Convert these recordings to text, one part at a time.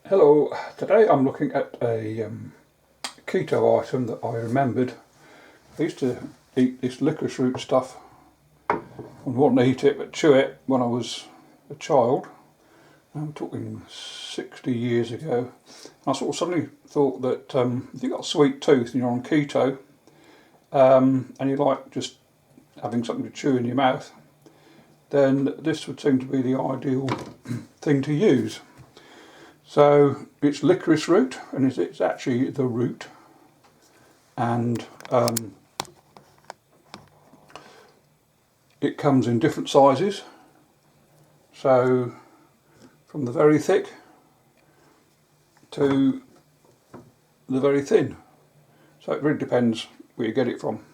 Hello, today I'm looking at a keto item that I remembered. I used to eat this licorice root stuff and wouldn't eat it but chew it when I was a child. I'm talking 60 years ago. I sort of suddenly thought that if you've got a sweet tooth and you're on keto and you like just having something to chew in your mouth, then this would seem to be the ideal thing to use. So it's licorice root, and it's actually the root, and it comes in different sizes, so from the very thick to the very thin, so it really depends where you get it from.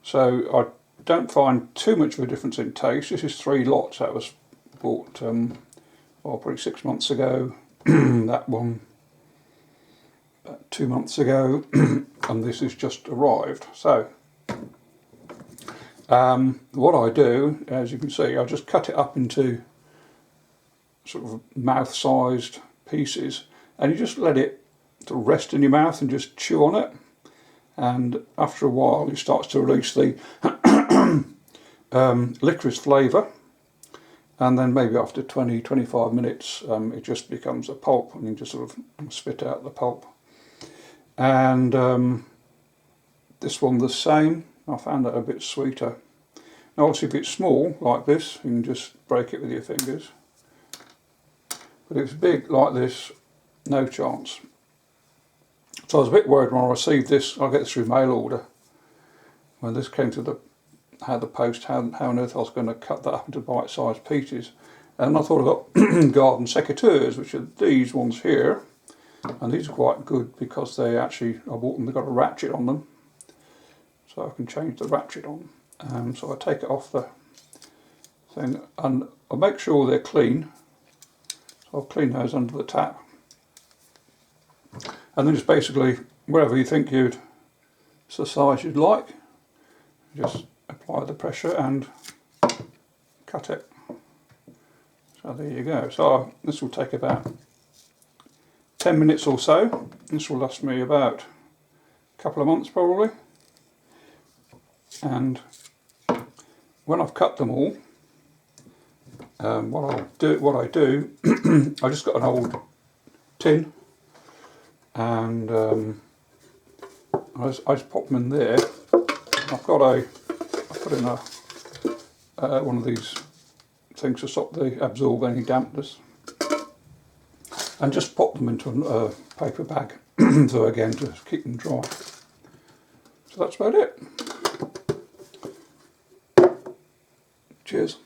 So I don't find too much of a difference in taste. This is 3 lots that was bought probably 6 months ago. That one about 2 months ago, and this has just arrived. So what I do, as you can see, I just cut it up into sort of mouth-sized pieces, and you just let it sort of rest in your mouth and just chew on it, and after a while it starts to release the licorice flavour. And then maybe after 20-25 minutes it just becomes a pulp, and you just sort of spit out the pulp. And this one the same. I found that a bit sweeter. Now obviously if it's small like this, you can just break it with your fingers. But if it's big like this, no chance. So I was a bit worried when I received this. I get this through mail order. When this came to the post, how on earth I was going to cut that up into bite-sized pieces. And I thought about garden secateurs, which are these ones here, and these are quite good because they actually, I bought them, they've got a ratchet on them, so I can change the ratchet on. So I take it off the thing, and I'll make sure they're clean. So I'll clean those under the tap, and then just basically wherever you think it's the size you'd like, just apply the pressure and cut it. So there you go. So this will take about 10 minutes or so. This will last me about a couple of months probably. And when I've cut them all, what I do, I just got an old tin, and I just pop them in there. I put in one of these things to stop the absorb any dampness, and just pop them into a paper bag. So again, to keep them dry. So that's about it. Cheers.